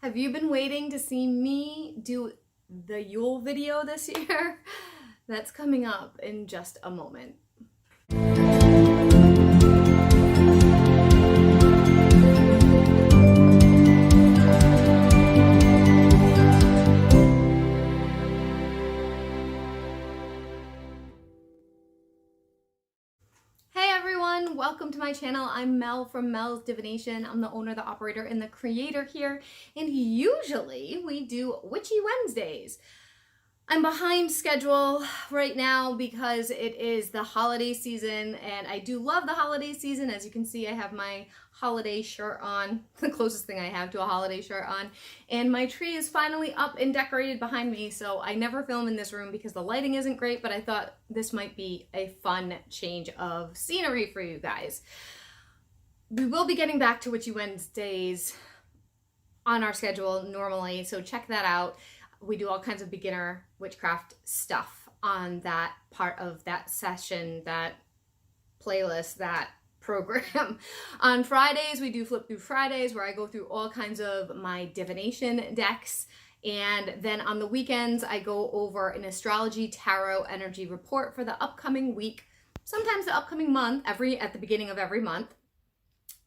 Have you been waiting to see me do the Yule video this year? That's coming up in just a moment. Welcome to my channel. I'm Mel from Mel's Divination. I'm the owner, the operator, and the creator here, and usually we do Witchy Wednesdays. I'm behind schedule right now because it is the holiday season, and I do love the holiday season. As you can see, I have my holiday shirt on, the closest thing I have to a holiday shirt on, and my tree is finally up and decorated behind me. So I never film in this room because the lighting isn't great, but I thought this might be a fun change of scenery for you guys. We will be getting back to Witchy Wednesdays on our schedule normally, so check that out. We do all kinds of beginner witchcraft stuff on that part of that session, that playlist, that program. On Fridays, we do Flip Through Fridays, where I go through all kinds of my divination decks. And then on the weekends, I go over an astrology tarot energy report for the upcoming week, sometimes the upcoming month, at the beginning of every month.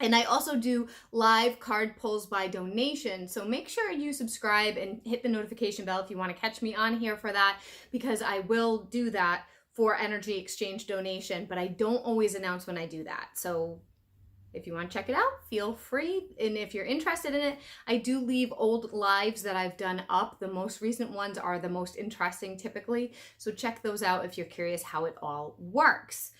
And I also do live card pulls by donation. So make sure you subscribe and hit the notification bell if you want to catch me on here for that, because I will do that for energy exchange donation, but I don't always announce when I do that. So if you want to check it out, feel free. And if you're interested in it, I do leave old lives that I've done up. The most recent ones are the most interesting typically. So check those out if you're curious how it all works.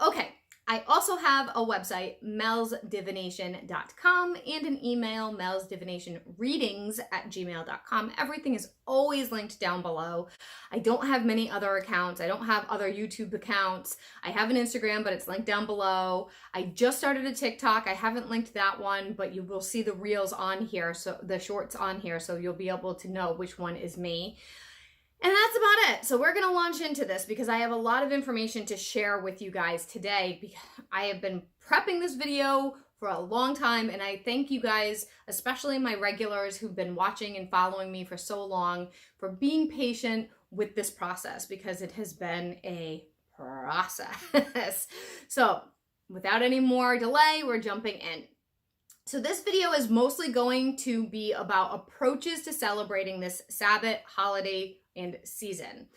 Okay. I also have a website, melsdivination.com, and an email, melsdivinationreadings@gmail.com. Everything is always linked down below. I don't have many other accounts. I don't have other YouTube accounts. I have an Instagram, but it's linked down below. I just started a TikTok. I haven't linked that one, but you will see the reels on here, so the shorts on here, so you'll be able to know which one is me. And that's about it. So we're going to launch into this because I have a lot of information to share with you guys today. I have been prepping this video for a long time, and I thank you guys, especially my regulars who've been watching and following me for so long, for being patient with this process, because it has been a process. So without any more delay, we're jumping in. So this video is mostly going to be about approaches to celebrating this Sabbath holiday and season.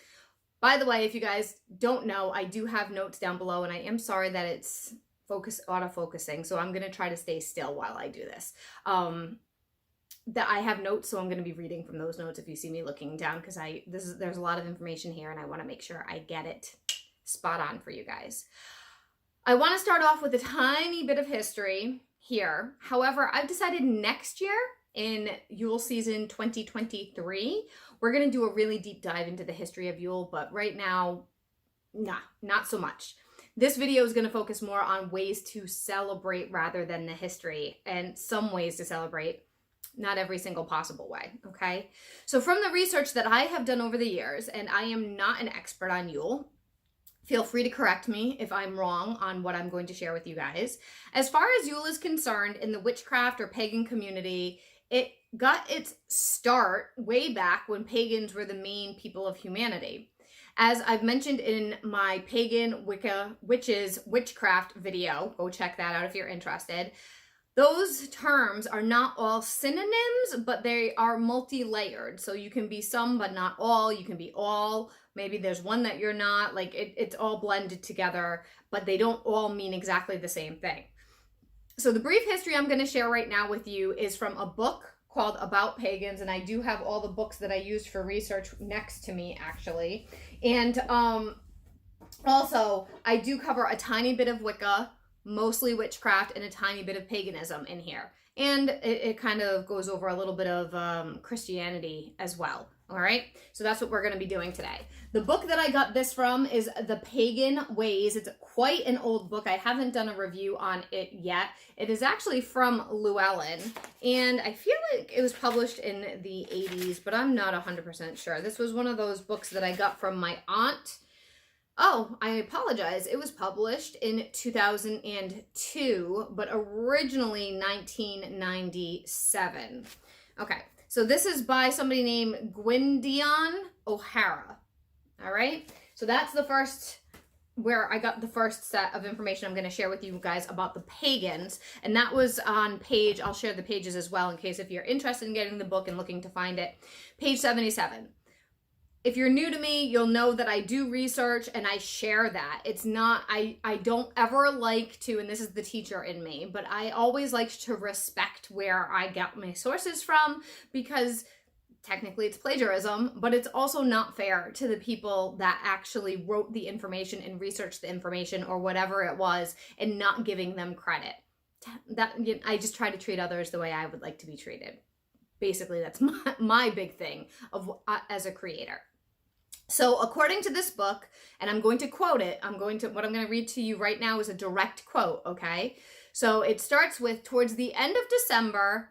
By the way, if you guys don't know, I do have notes down below, and I am sorry that it's auto-focusing, so I'm going to try to stay still while I do this. That I have notes, so I'm going to be reading from those notes if you see me looking down, because there's a lot of information here, and I want to make sure I get it spot on for you guys. I want to start off with a tiny bit of history here. However, I've decided next year, in Yule season 2023, we're going to do a really deep dive into the history of Yule, but right now, not so much. This video is going to focus more on ways to celebrate rather than the history, and some ways to celebrate, not every single possible way, okay? So from the research that I have done over the years, and I am not an expert on Yule, feel free to correct me if I'm wrong on what I'm going to share with you guys. As far as Yule is concerned, in the witchcraft or pagan community, it got its start way back when pagans were the main people of humanity. As I've mentioned in my pagan Wicca witches witchcraft video, go check that out if you're interested. Those terms are not all synonyms, but they are multi-layered. So you can be some, but not all. You can be all. Maybe there's one that you're not. Like it's all blended together, but they don't all mean exactly the same thing. So the brief history I'm going to share right now with you is from a book called About Pagans, and I do have all the books that I used for research next to me, actually. And also, I do cover a tiny bit of Wicca, mostly witchcraft, and a tiny bit of paganism in here. And it kind of goes over a little bit of Christianity as well. All right, so that's what we're going to be doing today. The book that I got this from is The Pagan Ways. It's quite an old book. I haven't done a review on it yet. It is actually from Llewellyn, and I feel like it was published in the 80s, but I'm not 100% sure. This was one of those books that I got from my aunt Oh, I apologize. It was published in 2002, but originally 1997. Okay, so this is by somebody named Gwydion O'Hara. All right, so that's the first, where I got the first set of information I'm going to share with you guys about the pagans. And that was on page, I'll share the pages as well in case if you're interested in getting the book and looking to find it, page 77. If you're new to me, you'll know that I do research and I share that. It's not, I don't ever like to, and this is the teacher in me, but I always like to respect where I get my sources from, because technically it's plagiarism, but it's also not fair to the people that actually wrote the information and researched the information or whatever it was, and not giving them credit. That, I just try to treat others the way I would like to be treated. Basically, that's my big thing of as a creator. So according to this book, and I'm going to quote it, what I'm going to read to you right now is a direct quote, okay? So it starts with, towards the end of December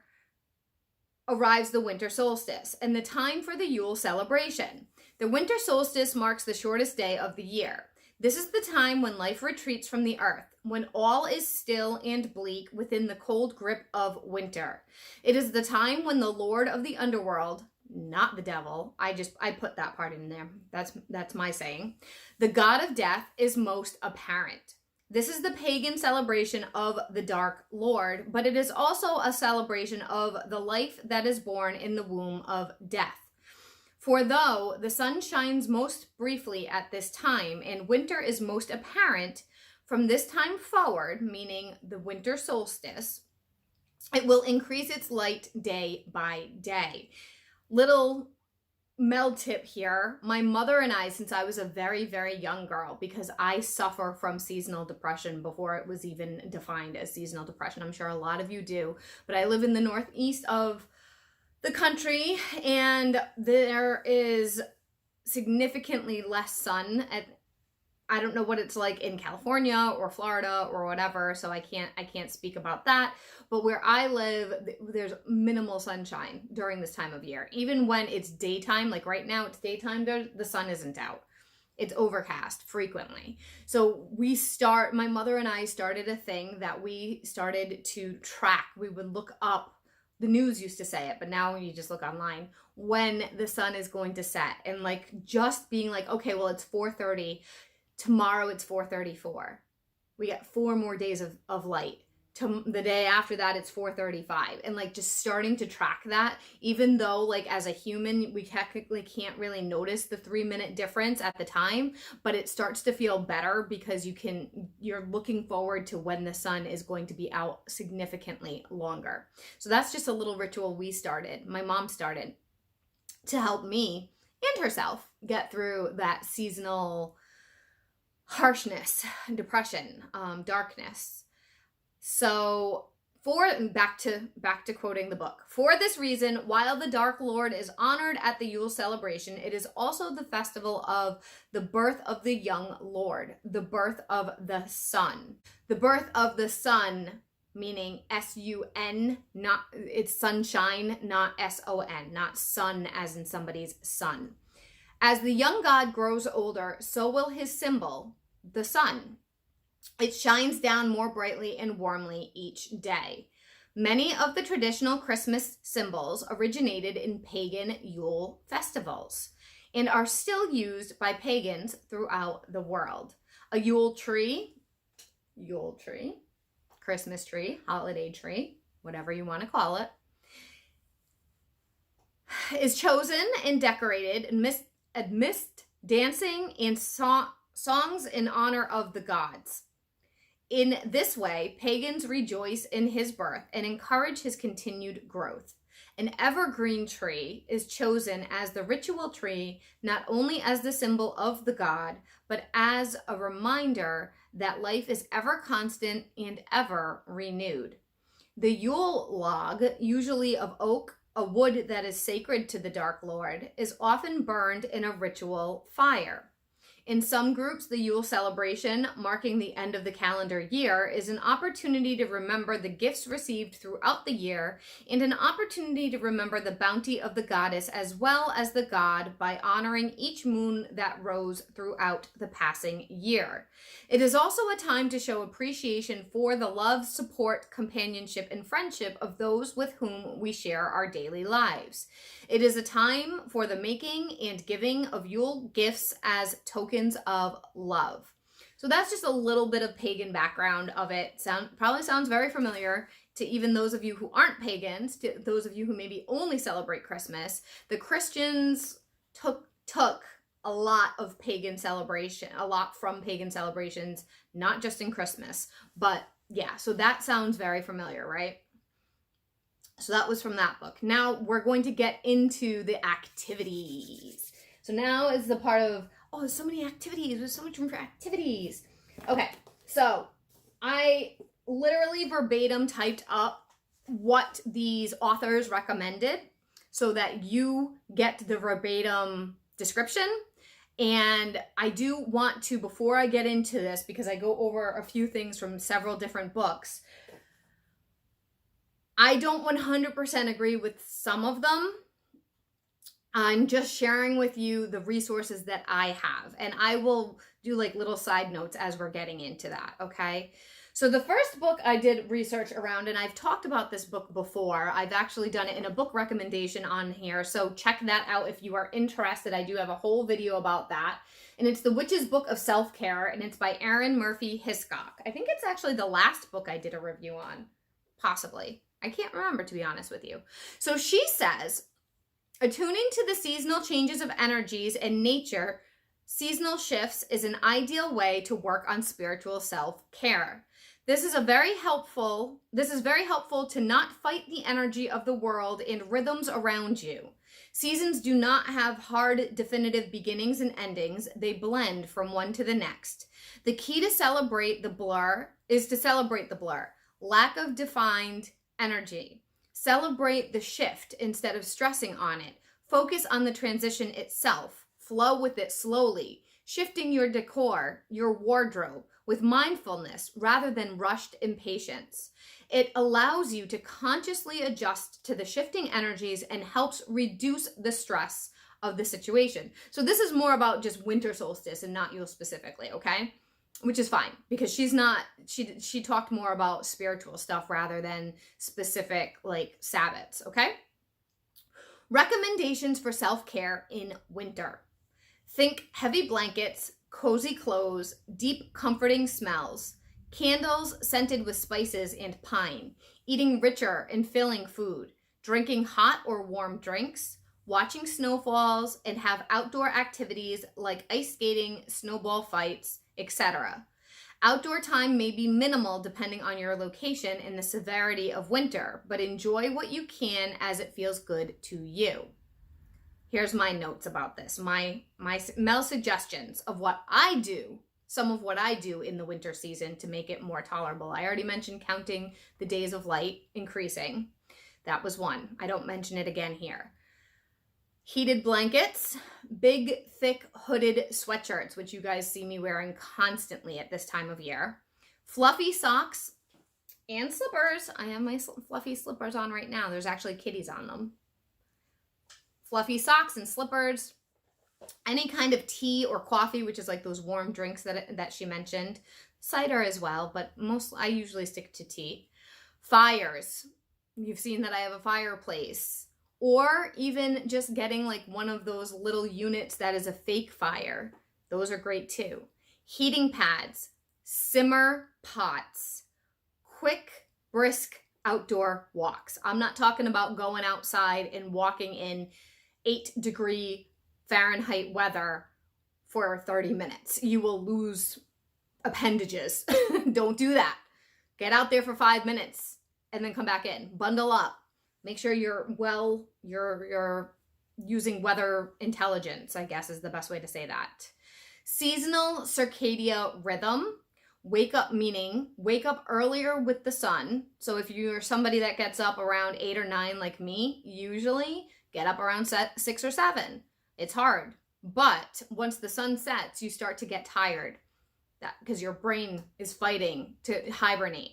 arrives the winter solstice and the time for the Yule celebration. The winter solstice marks the shortest day of the year. This is the time when life retreats from the earth, when all is still and bleak within the cold grip of winter. It is the time when the Lord of the underworld, not the devil, I put that part in there, that's my saying, the god of death, is most apparent. This is the pagan celebration of the Dark Lord, but it is also a celebration of the life that is born in the womb of death. For though the sun shines most briefly at this time, and winter is most apparent from this time forward, meaning the winter solstice, it will increase its light day by day. Little meld tip here, my mother and I, since I was a very, very young girl, because I suffer from seasonal depression before it was even defined as seasonal depression. I'm sure a lot of you do, but I live in the northeast of the country, and there is significantly less sun I don't know what it's like in California or Florida or whatever, so I can't speak about that. But where I live, there's minimal sunshine during this time of year. Even when it's daytime, like right now it's daytime, the sun isn't out. It's overcast frequently. So my mother and I started a thing that we started to track. We would look up, the news used to say it, but now you just look online, when the sun is going to set. And like just being like, okay, well, it's 4:30. Tomorrow it's 4:34. We got 4 more days of light. The day after that it's 4:35. And like just starting to track that, even though like as a human we technically can't really notice the 3-minute difference at the time, but it starts to feel better because you're looking forward to when the sun is going to be out significantly longer. So that's just a little ritual my mom started to help me and herself get through that seasonal harshness, depression, darkness. So back to quoting the book. For this reason, while the Dark Lord is honored at the Yule celebration, it is also the festival of the birth of the young Lord, the birth of the sun. The birth of the sun, meaning S-U-N, it's sunshine, not S-O-N, not sun as in somebody's son. As the young god grows older, so will his symbol, the sun. It shines down more brightly and warmly each day. Many of the traditional Christmas symbols originated in pagan Yule festivals and are still used by pagans throughout the world. A Yule tree, Christmas tree, holiday tree, whatever you want to call it, is chosen and decorated amidst dancing and songs in honor of the gods. In this way, pagans rejoice in his birth and encourage his continued growth. An evergreen tree is chosen as the ritual tree, not only as the symbol of the god, but as a reminder that life is ever constant and ever renewed. The Yule log, usually of oak, a wood that is sacred to the Dark Lord, is often burned in a ritual fire. In some groups, the Yule celebration, marking the end of the calendar year, is an opportunity to remember the gifts received throughout the year and an opportunity to remember the bounty of the goddess as well as the god by honoring each moon that rose throughout the passing year. It is also a time to show appreciation for the love, support, companionship, and friendship of those with whom we share our daily lives. It is a time for the making and giving of Yule gifts as tokens of love. So that's just a little bit of pagan background of it. Probably sounds very familiar to even those of you who aren't pagans, to those of you who maybe only celebrate Christmas. The Christians took a lot of pagan celebration, a lot from pagan celebrations, not just in Christmas. But yeah, so that sounds very familiar, right? So that was from that book. Now we're going to get into the activities. So now is the part of, oh, there's so many activities. There's so much room for activities. Okay, so I literally verbatim typed up what these authors recommended so that you get the verbatim description. And I do want to, before I get into this, because I go over a few things from several different books, I don't 100% agree with some of them. I'm just sharing with you the resources that I have. And I will do like little side notes as we're getting into that, okay? So the first book I did research around, and I've talked about this book before. I've actually done it in a book recommendation on here. So check that out if you are interested. I do have a whole video about that. And it's The Witch's Book of Self-Care, and it's by Erin Murphy Hiscock. I think it's actually the last book I did a review on, possibly. I can't remember, to be honest with you. So she says, attuning to the seasonal changes of energies and nature, seasonal shifts is an ideal way to work on spiritual self-care. This is very helpful to not fight the energy of the world and rhythms around you. Seasons do not have hard, definitive beginnings and endings. They blend from one to the next. The key to celebrate the blur. Lack of defined energy. Celebrate the shift instead of stressing on it. Focus on the transition itself. Flow with it slowly, shifting your decor, your wardrobe, with mindfulness rather than rushed impatience. It allows you to consciously adjust to the shifting energies and helps reduce the stress of the situation. So this is more about just winter solstice and not Yule specifically, okay? Which is fine, because she talked more about spiritual stuff rather than specific like Sabbats, okay? Recommendations for self-care in winter. Think heavy blankets, cozy clothes, deep comforting smells, candles scented with spices and pine, eating richer and filling food, drinking hot or warm drinks, watching snowfalls, and have outdoor activities like ice skating, snowball fights, etc. Outdoor time may be minimal depending on your location and the severity of winter, but enjoy what you can as it feels good to you. Here's my notes about this, my Mel suggestions of what I do, some of what I do in the winter season to make it more tolerable. I already mentioned counting the days of light increasing. That was one. I don't mention it again here. Heated blankets, big, thick, hooded sweatshirts, which you guys see me wearing constantly at this time of year. Fluffy socks and slippers. I have my fluffy slippers on right now. There's actually kitties on them. Fluffy socks and slippers. Any kind of tea or coffee, which is like those warm drinks that she mentioned. Cider as well, but I usually stick to tea. Fires. You've seen that I have a fireplace. Or even just getting like one of those little units that is a fake fire. Those are great too. Heating pads, simmer pots, quick, brisk outdoor walks. I'm not talking about going outside and walking in 8-degree Fahrenheit weather for 30 minutes. You will lose appendages. Don't do that. Get out there for 5 minutes and then come back in. Bundle up. Make sure you're using weather intelligence, I guess is the best way to say that. Seasonal circadian rhythm. Wake up, meaning wake up earlier with the sun. So if you're somebody that gets up around 8 or 9 like me, usually get up around 6 or 7. It's hard. But once the sun sets, you start to get tired because your brain is fighting to hibernate.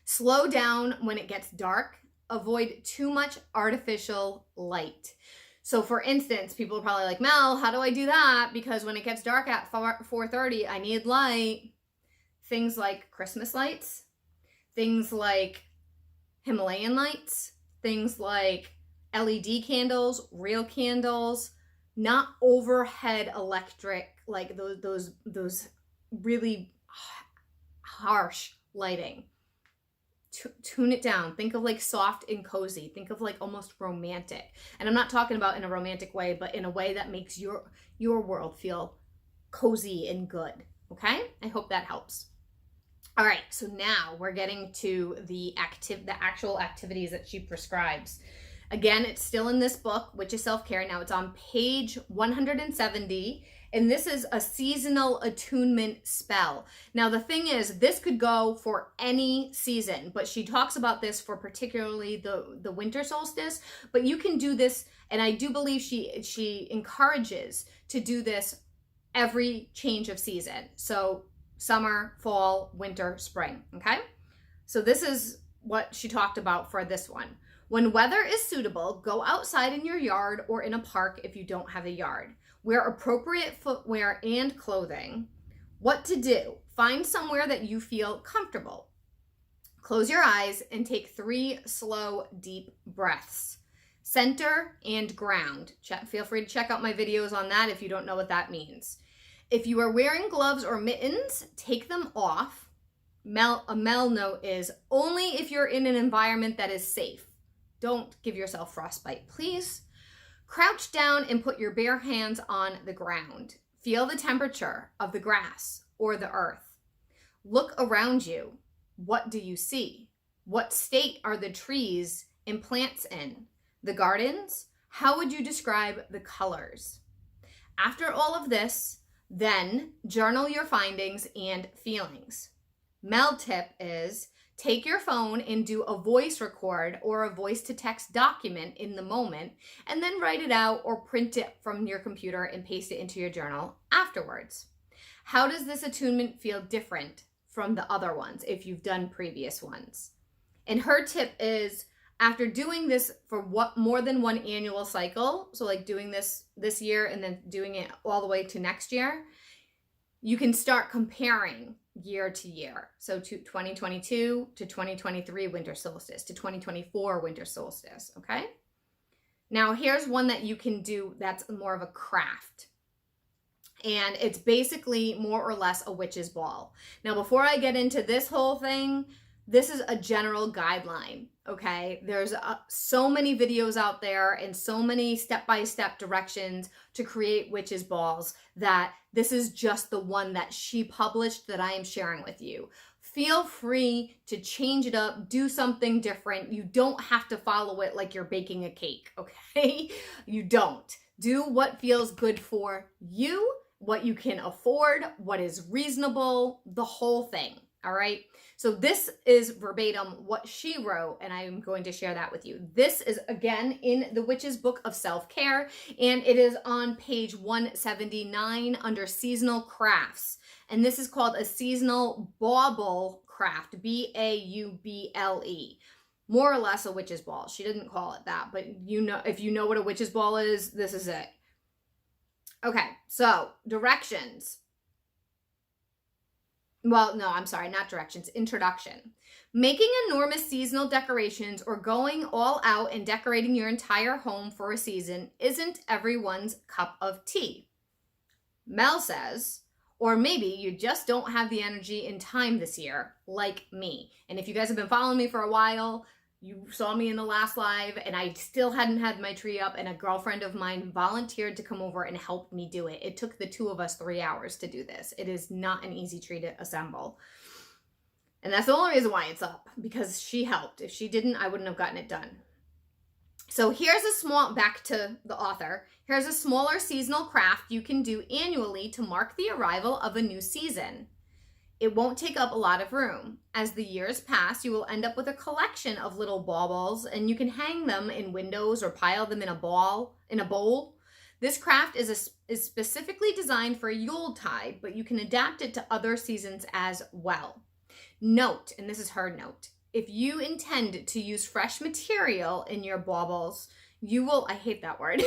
Slow down when it gets dark. Avoid too much artificial light. So for instance, people are probably like, Mel, how do I do that? Because when it gets dark at 4:30, I need light. Things like Christmas lights, things like Himalayan lights, things like LED candles, real candles, not overhead electric, like those really harsh lighting. Tune it down. Think of like soft and cozy. Think of like almost romantic. And I'm not talking about in a romantic way, but in a way that makes your world feel cozy and good. Okay? I hope that helps. All right, so now we're getting to the actual activities that she prescribes. Again, it's still in this book, which is Self-Care. Now it's on page 170, and this is a seasonal attunement spell. Now the thing is, this could go for any season, but she talks about this for particularly the winter solstice, but you can do this, and I do believe she encourages to do this every change of season. So summer, fall, winter, spring, okay? So this is what she talked about for this one. When weather is suitable, go outside in your yard or in a park if you don't have a yard. Wear appropriate footwear and clothing. What to do? Find somewhere that you feel comfortable. Close your eyes and take 3 slow, deep breaths. Center and ground. Feel free to check out my videos on that if you don't know what that means. If you are wearing gloves or mittens, take them off. A Mel note is only if you're in an environment that is safe. Don't give yourself frostbite, please. Crouch down and put your bare hands on the ground. Feel the temperature of the grass or the earth. Look around you. What do you see? What state are the trees and plants in? The gardens? How would you describe the colors? After all of this, then journal your findings and feelings. Mel tip is take your phone and do a voice record or a voice to text document in the moment, and then write it out or print it from your computer and paste it into your journal afterwards. How does this attunement feel different from the other ones if you've done previous ones? And her tip is, after doing this for more than one annual cycle, so like doing this year and then doing it all the way to next year, you can start comparing year to year. So to 2022 to 2023 winter solstice to 2024 winter solstice, okay? Now here's one that you can do that's more of a craft. And it's basically more or less a witch's ball. Now before I get into this whole thing, this is a general guideline, okay? There's so many videos out there and so many step-by-step directions to create witches balls that this is just the one that she published that I am sharing with you. Feel free to change it up, do something different. You don't have to follow it like you're baking a cake, okay? You don't. Do what feels good for you, what you can afford, what is reasonable, the whole thing, all right? So this is verbatim what she wrote, and I am going to share that with you. This is, again, in the Witch's Book of Self-Care, and it is on page 179 under Seasonal Crafts. And this is called a Seasonal Bauble Craft, B-A-U-B-L-E. More or less a witch's ball. She didn't call it that, but you know, if you know what a witch's ball is, this is it. Okay, so directions. Well, no, I'm sorry, not directions, introduction. Making enormous seasonal decorations or going all out and decorating your entire home for a season isn't everyone's cup of tea. Mel says, or maybe you just don't have the energy and time this year, like me. And if you guys have been following me for a while, you saw me in the last live and I still hadn't had my tree up, and a girlfriend of mine volunteered to come over and help me do it. It took the 2 of us 3 hours to do this. It is not an easy tree to assemble. And that's the only reason why it's up, because she helped. If she didn't, I wouldn't have gotten it done. So here's a small, back to the author, here's a smaller seasonal craft you can do annually to mark the arrival of a new season. It won't take up a lot of room. As the years pass, you will end up with a collection of little baubles, and you can hang them in windows or pile them in a bowl. This craft is specifically designed for Yuletide, but you can adapt it to other seasons as well. Note, and this is her note, if you intend to use fresh material in your baubles, you will, I hate that word,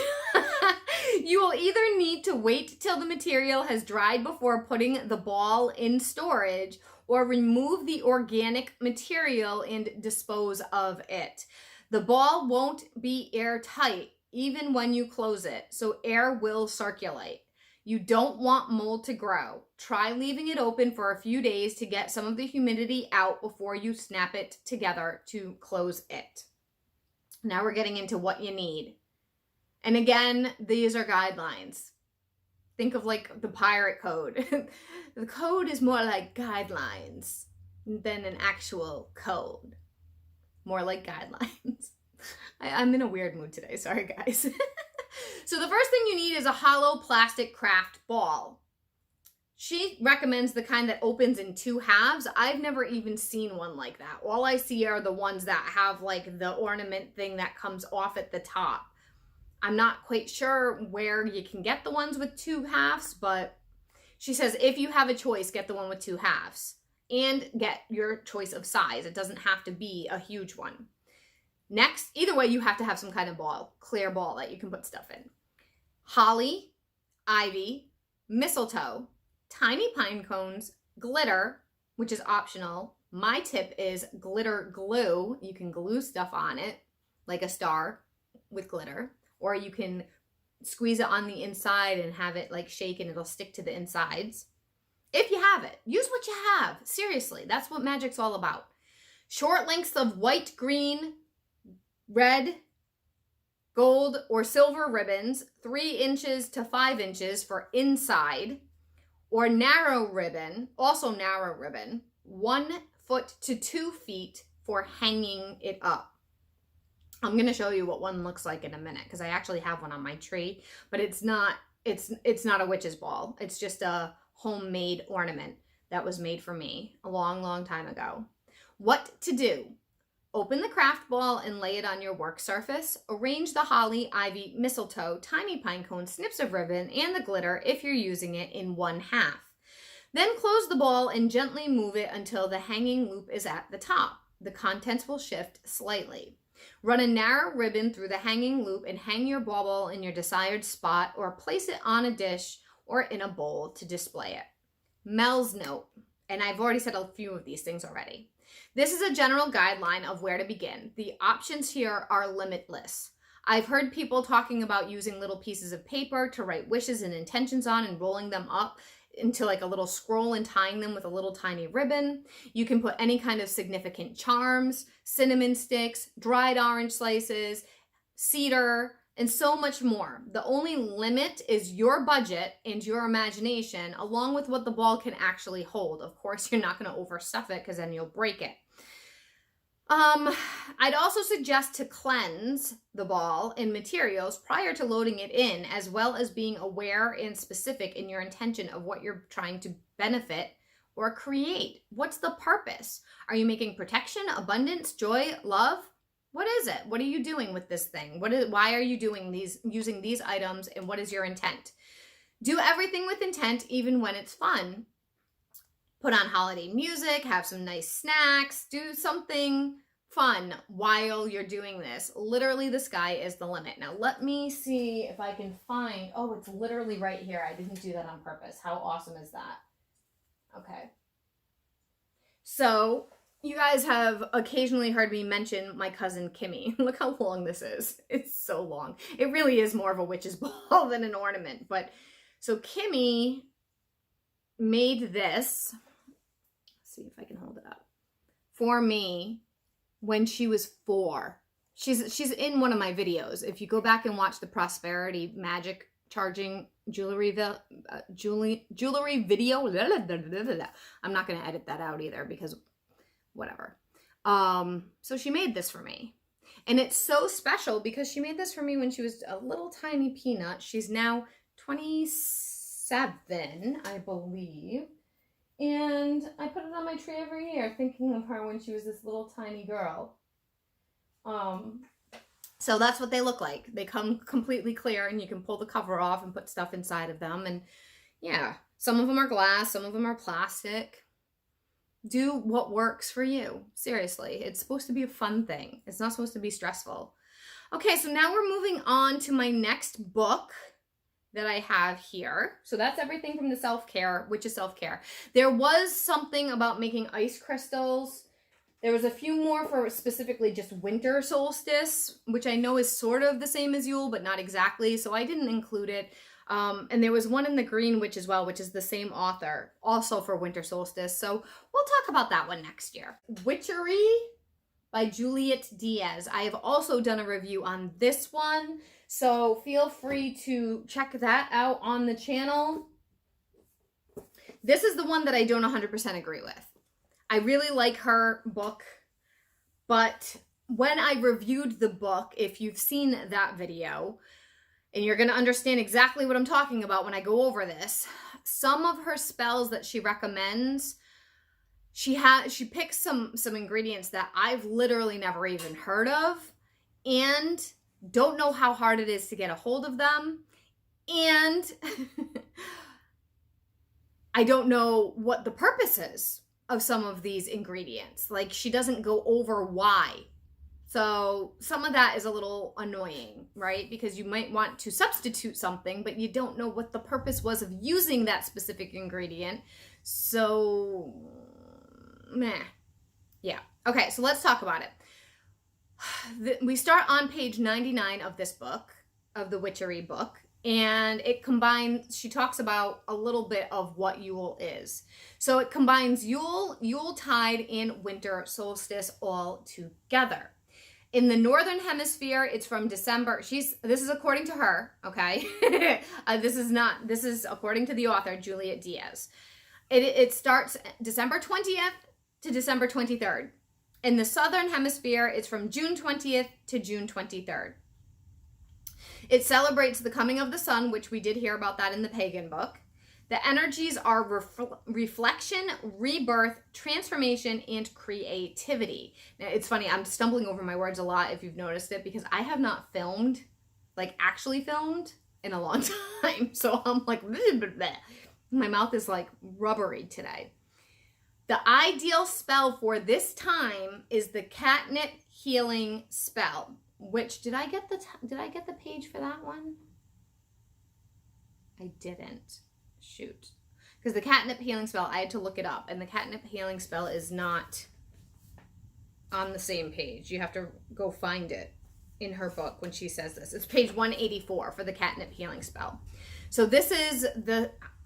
you will either need to wait till the material has dried before putting the ball in storage, or remove the organic material and dispose of it. The ball won't be airtight even when you close it, so air will circulate. You don't want mold to grow. Try leaving it open for a few days to get some of the humidity out before you snap it together to close it. Now we're getting into what you need. And again, these are guidelines. Think of like the pirate code. The code is more like guidelines than an actual code. More like guidelines. I'm in a weird mood today. Sorry, guys. So the first thing you need is a hollow plastic craft ball. She recommends the kind that opens in 2 halves. I've never even seen one like that. All I see are the ones that have like the ornament thing that comes off at the top. I'm not quite sure where you can get the ones with 2 halves, but she says if you have a choice, get the one with 2 halves and get your choice of size. It doesn't have to be a huge one. Next, either way, you have to have some kind of ball, clear ball that you can put stuff in. Holly, ivy, mistletoe, tiny pine cones, glitter, which is optional. My tip is glitter glue. You can glue stuff on it, like a star with glitter, or you can squeeze it on the inside and have it like shake and it'll stick to the insides. If you have it, use what you have. Seriously, that's what magic's all about. Short lengths of white, green, red, gold, or silver ribbons, 3 inches to 5 inches for inside, or narrow ribbon, also narrow ribbon, 1 foot to 2 feet for hanging it up. I'm going to show you what one looks like in a minute because I actually have one on my tree, but it's not a witch's ball. It's just a homemade ornament that was made for me a long, long time ago. What to do? Open the craft ball and lay it on your work surface. Arrange the holly, ivy, mistletoe, tiny pine cone, snips of ribbon, and the glitter if you're using it in 1 half. Then close the ball and gently move it until the hanging loop is at the top. The contents will shift slightly. Run a narrow ribbon through the hanging loop and hang your bauble in your desired spot or place it on a dish or in a bowl to display it. Mel's note, and I've already said a few of these things already. This is a general guideline of where to begin. The options here are limitless. I've heard people talking about using little pieces of paper to write wishes and intentions on and rolling them up into like a little scroll and tying them with a little tiny ribbon. You can put any kind of significant charms, cinnamon sticks, dried orange slices, cedar, and so much more. The only limit is your budget and your imagination, along with what the ball can actually hold. Of course, you're not going to overstuff it because then you'll break it. I'd also suggest to cleanse the ball in materials prior to loading it in, as well as being aware and specific in your intention of what you're trying to benefit or create. What's the purpose? Are you making protection, abundance, joy, love? What is it? What are you doing with this thing? Why are you using these items, and what is your intent? Do everything with intent, even when it's fun. Put on holiday music, have some nice snacks, do something fun while you're doing this. Literally, the sky is the limit. Now, let me see if I can find, oh, it's literally right here. I didn't do that on purpose. How awesome is that? Okay. So, you guys have occasionally heard me mention my cousin Kimmy. Look how long this is. It's so long. It really is more of a witch's ball than an ornament. But, so Kimmy made this. See if I can hold it up, for me when she was 4. She's in one of my videos. If you go back and watch the prosperity magic charging jewelry video, I'm not going to edit that out either because whatever. So she made this for me, and it's so special because she made this for me when she was a little tiny peanut. She's now 27, I believe. And I put it on my tree every year, thinking of her when she was this little tiny girl. So that's what they look like. They come completely clear and you can pull the cover off and put stuff inside of them. And yeah, some of them are glass, some of them are plastic. Do what works for you. Seriously, it's supposed to be a fun thing. It's not supposed to be stressful. Okay, so now we're moving on to my next book that I have here. So that's everything from the self-care, which is self-care. There was something about making ice crystals. There was a few more for specifically just winter solstice, which I know is sort of the same as Yule, but not exactly. So I didn't include it. And there was one in the green witch as well, which is the same author, also for winter solstice. So we'll talk about that one next year. Witchery by Juliet Diaz. I have also done a review on this one, so feel free to check that out on the channel. This is the one that I don't 100% agree with. I really like her book, but when I reviewed the book, if you've seen that video, and you're going to understand exactly what I'm talking about when I go over this, some of her spells that she recommends, she picks some ingredients that I've literally never even heard of and don't know how hard it is to get a hold of them. And I don't know what the purpose is of some of these ingredients. Like, she doesn't go over why. So some of that is a little annoying, right? Because you might want to substitute something, but you don't know what the purpose was of using that specific ingredient. So, meh. Yeah. Okay, so let's talk about it. We start on page 99 of this book, of the Witchery book, and it combines, she talks about a little bit of what Yule is. So it combines Yuletide and winter solstice all together. In the Northern Hemisphere, it's from December. This is according to her, okay? This is according to the author, Juliet Diaz. It starts December 20th to December 23rd. In the Southern Hemisphere, it's from June 20th to June 23rd. It celebrates the coming of the sun, which we did hear about that in the pagan book. The energies are reflection, rebirth, transformation, and creativity. Now, it's funny, I'm stumbling over my words a lot if you've noticed it, because I have not filmed, like actually filmed, in a long time. So I'm like, bleh, bleh, bleh. My mouth is like rubbery today. The ideal spell for this time is the catnip healing spell, which, did I get the page for that one? I didn't. Shoot. Because the catnip healing spell, I had to look it up, and the catnip healing spell is not on the same page. You have to go find it in her book when she says this. It's page 184 for the catnip healing spell. So this is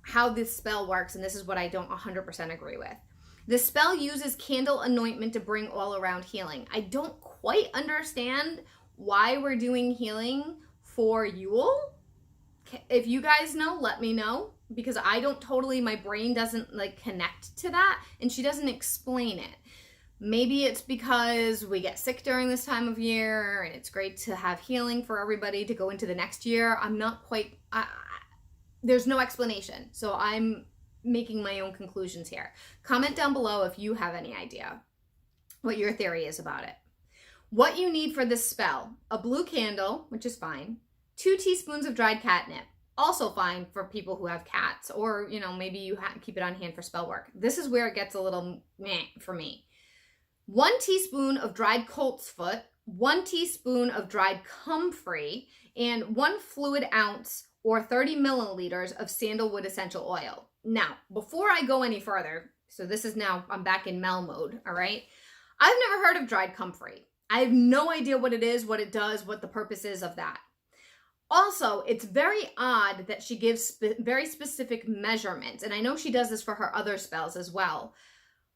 how this spell works, and this is what I don't 100% agree with. The spell uses candle anointment to bring all around healing. I don't quite understand why we're doing healing for Yule. If you guys know, let me know, because I don't totally, my brain doesn't like connect to that, and she doesn't explain it. Maybe it's because we get sick during this time of year and it's great to have healing for everybody to go into the next year. I'm not quite, there's no explanation. So I'm making my own conclusions here. Comment down below if you have any idea what your theory is about it. What you need for this spell: a blue candle, which is fine, 2 teaspoons of dried catnip, also fine for people who have cats, or, you know, maybe you keep it on hand for spell work. This is where it gets a little meh for me. 1 teaspoon of dried colt's foot, 1 teaspoon of dried comfrey, and 1 fluid ounce or 30 milliliters of sandalwood essential oil. Now, before I go any further, so this is now, I'm back in Mel mode, all right? I've never heard of dried comfrey. I have no idea what it is, what it does, what the purpose is of that. Also, it's very odd that she gives very specific measurements, and I know she does this for her other spells as well.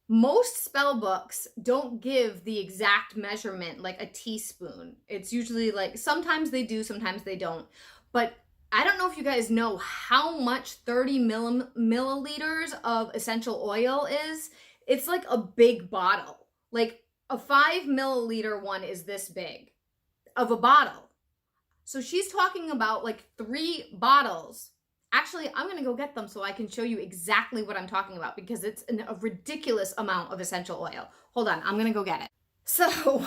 Most spell books don't give the exact measurement, like a teaspoon. It's usually like, sometimes they do, sometimes they don't. But I don't know if you guys know how much 30 milliliters of essential oil is. It's like a big bottle. Like a 5 milliliter one is this big of a bottle. So she's talking about like 3 bottles. Actually, I'm going to go get them so I can show you exactly what I'm talking about, because it's a ridiculous amount of essential oil. Hold on, I'm going to go get it. So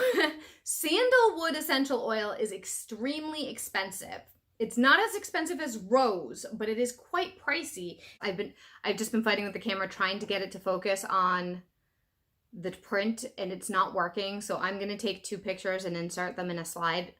sandalwood essential oil is extremely expensive. It's not as expensive as rose, but it is quite pricey. I've just been fighting with the camera trying to get it to focus on the print, and it's not working. So I'm going to take 2 pictures and insert them in a slide.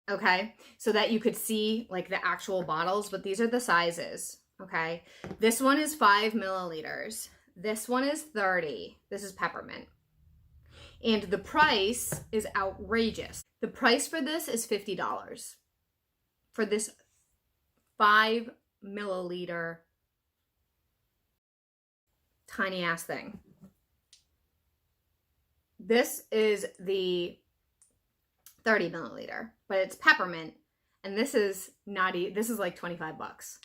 Okay, so that you could see like the actual bottles, but these are the sizes. Okay, this one is 5 milliliters. This one is 30. This is peppermint. And the price is outrageous. The price for this is $50 for this 5 milliliter tiny ass thing. This is the 30 milliliter, but it's peppermint, and this is this is like 25 bucks.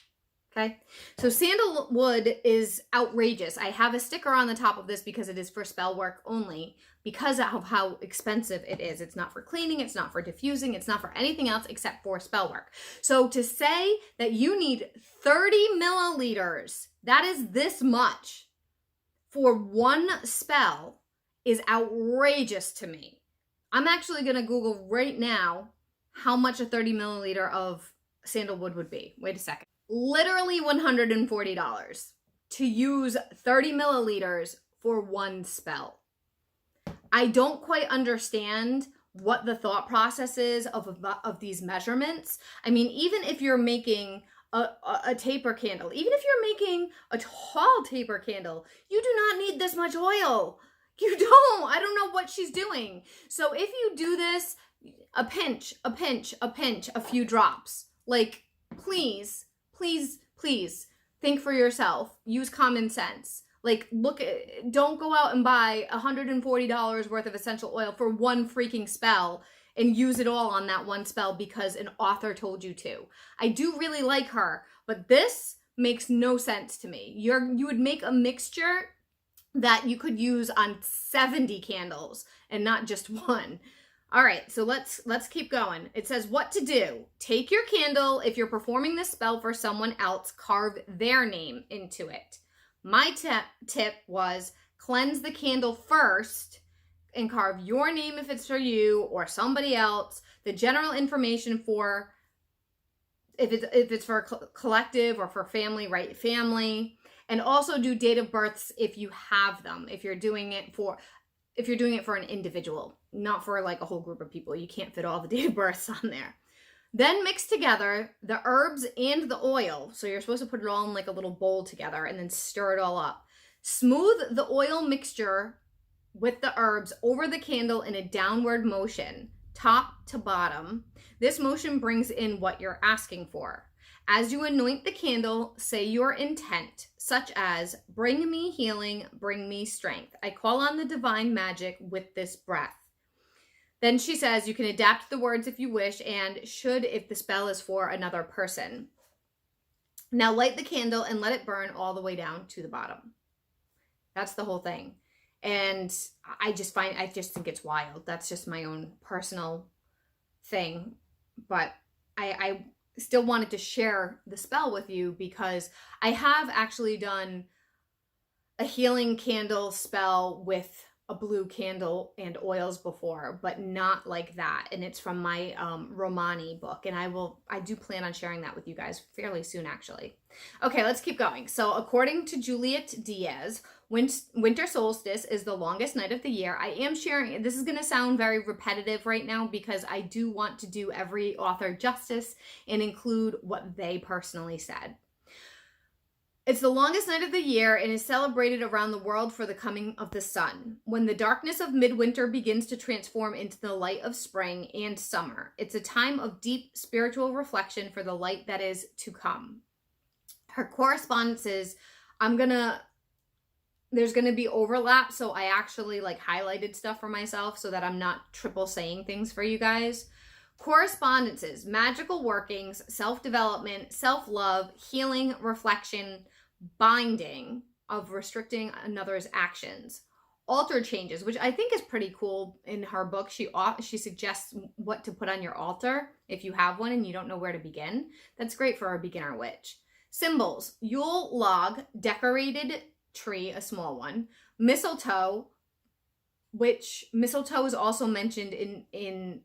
Okay, so sandalwood is outrageous. I have a sticker on the top of this because it is for spell work only, because of how expensive it is. It's not for cleaning, it's not for diffusing, it's not for anything else except for spell work. So to say that you need 30 milliliters, that is this much, for one spell is outrageous to me. I'm actually going to Google right now how much a 30 milliliter of sandalwood would be. Wait a second. Literally $140 to use 30 milliliters for one spell. I don't quite understand what the thought process is of these measurements. I mean, even if you're making a taper candle, even if you're making a tall taper candle, you do not need this much oil. You don't. I don't know what she's doing. So if you do this, a pinch, a pinch, a pinch, a few drops, like, please, please, please think for yourself. Use common sense. Like, don't go out and buy $140 worth of essential oil for one freaking spell and use it all on that one spell because an author told you to. I do really like her, but this makes no sense to me. You would make a mixture that you could use on 70 candles and not just one. All right, so let's keep going. It says what to do. Take your candle. If you're performing this spell for someone else, carve their name into it. My tip was cleanse the candle first and carve your name if it's for you or somebody else. The general information for if it's for a collective or for family, write family. And also do date of births if you have them. If you're doing it for an individual, not for like a whole group of people. You can't fit all the date of births on there. Then mix together the herbs and the oil. So you're supposed to put it all in like a little bowl together and then stir it all up. Smooth the oil mixture with the herbs over the candle in a downward motion, top to bottom. This motion brings in what you're asking for. As you anoint the candle, say your intent, such as, bring me healing, bring me strength. I call on the divine magic with this breath. Then she says you can adapt the words if you wish and should if the spell is for another person. Now light the candle and let it burn all the way down to the bottom. That's the whole thing. And I just think it's wild. That's just my own personal thing. But I still wanted to share the spell with you because I have actually done a healing candle spell with a blue candle and oils before, but not like that. And it's from my Romani book. And I do plan on sharing that with you guys fairly soon, actually. Okay, let's keep going. So according to Juliet Diaz, winter solstice is the longest night of the year. I am sharing, this is going to sound very repetitive right now because I do want to do every author justice and include what they personally said. It's the longest night of the year and is celebrated around the world for the coming of the sun. When the darkness of midwinter begins to transform into the light of spring and summer, it's a time of deep spiritual reflection for the light that is to come. Her correspondences, there's going to be overlap, so I actually highlighted stuff for myself so that I'm not triple saying things for you guys. Correspondences, magical workings, self-development, self-love, healing, reflection, binding of restricting another's actions. Altar changes, which I think is pretty cool in her book. She suggests what to put on your altar if you have one and you don't know where to begin. That's great for a beginner witch. Symbols: Yule log, decorated tree, a small one, mistletoe, which mistletoe is also mentioned in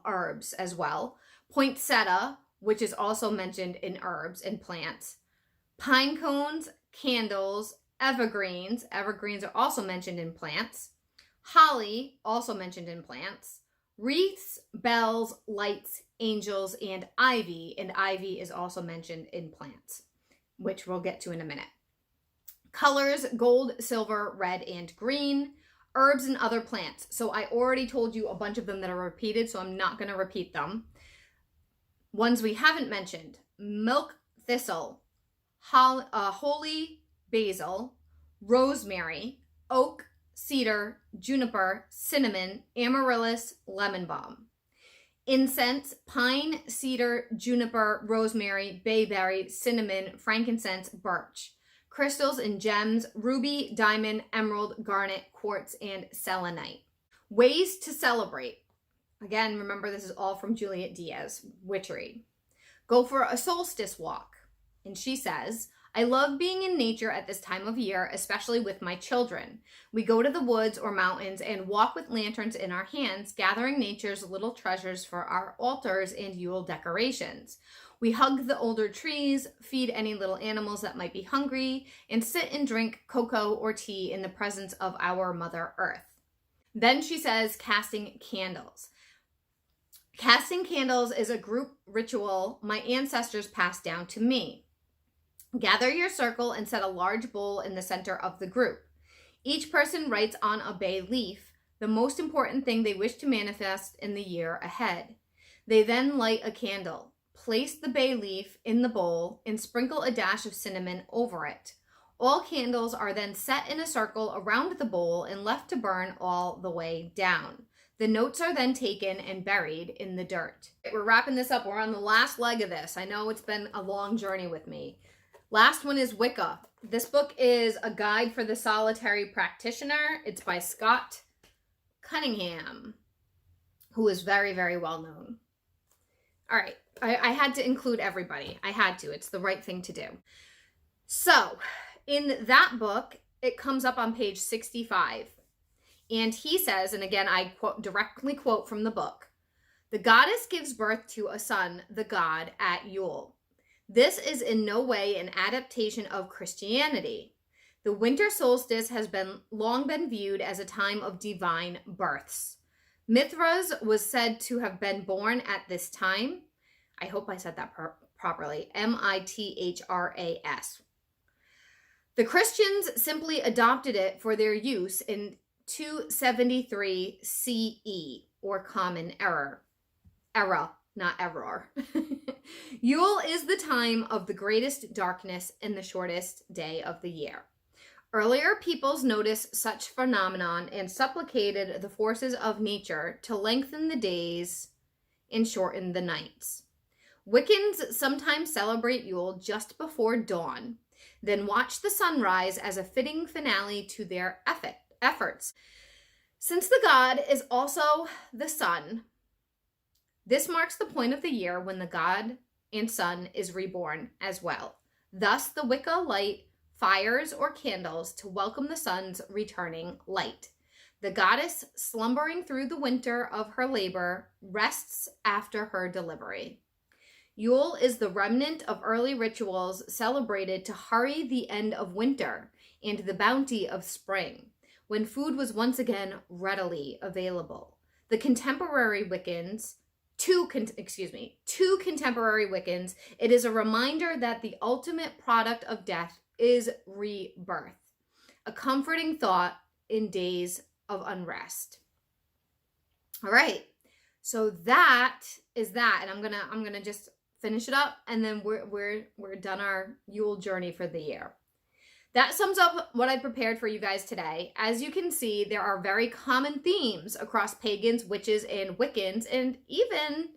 herbs as well, poinsettia, which is also mentioned in herbs and plants, pine cones, candles, evergreens. Evergreens are also mentioned in plants. Holly, also mentioned in plants. Wreaths, bells, lights, angels, and ivy. And ivy is also mentioned in plants, which we'll get to in a minute. Colors: gold, silver, red, and green. Herbs and other plants. So I already told you a bunch of them that are repeated, so I'm not going to repeat them. Ones we haven't mentioned: milk thistle, holy basil, rosemary, oak, cedar, juniper, cinnamon, amaryllis, lemon balm. Incense: pine, cedar, juniper, rosemary, bayberry, cinnamon, frankincense, birch. Crystals and gems: ruby, diamond, emerald, garnet, quartz, and selenite. Ways to celebrate. Again, remember this is all from Juliet Diaz, Witchery. Go for a solstice walk. And she says, I love being in nature at this time of year, especially with my children. We go to the woods or mountains and walk with lanterns in our hands, gathering nature's little treasures for our altars and Yule decorations. We hug the older trees, feed any little animals that might be hungry, and sit and drink cocoa or tea in the presence of our Mother Earth. Then she says, casting candles. Casting candles is a group ritual my ancestors passed down to me. Gather your circle and set a large bowl in the center of the group. Each person writes on a bay leaf the most important thing they wish to manifest in the year ahead. They then light a candle. Place the bay leaf in the bowl and sprinkle a dash of cinnamon over it. All candles are then set in a circle around the bowl and left to burn all the way down. The notes are then taken and buried in the dirt. We're wrapping this up. We're on the last leg of this. I know it's been a long journey with me. Last one is Wicca. This book is a guide for the solitary practitioner. It's by Scott Cunningham, who is very, very well known. All right. I had to include everybody. I had to. It's the right thing to do. So in that book, it comes up on page 65. And he says, and again, I directly quote from the book, the goddess gives birth to a son, the god, at Yule. This is in no way an adaptation of Christianity. The winter solstice has long been viewed as a time of divine births. Mithras was said to have been born at this time. I hope I said that properly. Mithras. The Christians simply adopted it for their use in 273 CE, or Common Era, not error. Yule is the time of the greatest darkness and the shortest day of the year. Earlier peoples noticed such phenomenon and supplicated the forces of nature to lengthen the days and shorten the nights. Wiccans sometimes celebrate Yule just before dawn, then watch the sunrise as a fitting finale to their efforts. Since the god is also the sun, this marks the point of the year when the god and sun is reborn as well. Thus, the Wicca light fires or candles to welcome the sun's returning light. The goddess, slumbering through the winter of her labor, rests after her delivery. Yule is the remnant of early rituals celebrated to hurry the end of winter and the bounty of spring, when food was once again readily available. The contemporary Wiccans, two contemporary Wiccans, it is a reminder that the ultimate product of death is rebirth, a comforting thought in days of unrest. All right, so that is that, and I'm gonna just finish it up, and then we're done our Yule journey for the year. That sums up what I prepared for you guys today. As you can see, there are very common themes across pagans, witches, and Wiccans, and even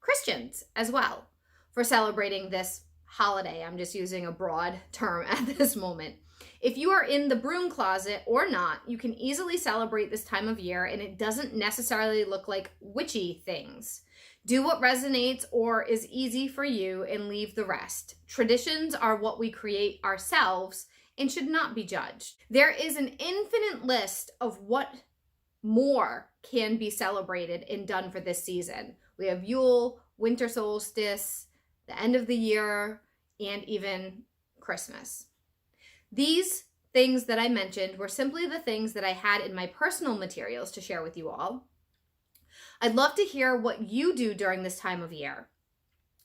Christians as well, for celebrating this holiday. I'm just using a broad term at this moment. If you are in the broom closet or not, you can easily celebrate this time of year, and it doesn't necessarily look like witchy things. Do what resonates or is easy for you and leave the rest. Traditions are what we create ourselves and should not be judged. There is an infinite list of what more can be celebrated and done for this season. We have Yule, winter solstice, the end of the year, and even Christmas. These things that I mentioned were simply the things that I had in my personal materials to share with you all. I'd love to hear what you do during this time of year.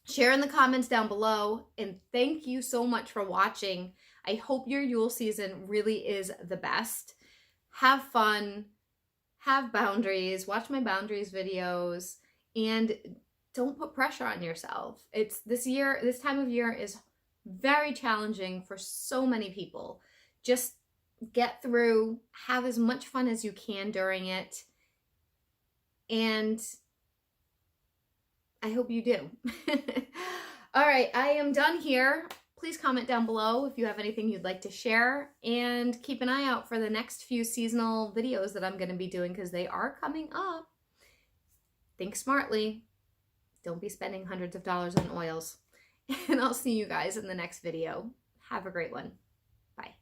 Share in the comments down below, and thank you so much for watching. I hope your Yule season really is the best. Have fun, have boundaries, watch my boundaries videos, and don't put pressure on yourself. This time of year is very challenging for so many people. Just get through, have as much fun as you can during it, and I hope you do. All right, I am done here. Please comment down below if you have anything you'd like to share, and keep an eye out for the next few seasonal videos that I'm going to be doing, because they are coming up. Think smartly. Don't be spending hundreds of dollars on oils. And I'll see you guys in the next video. Have a great one. Bye.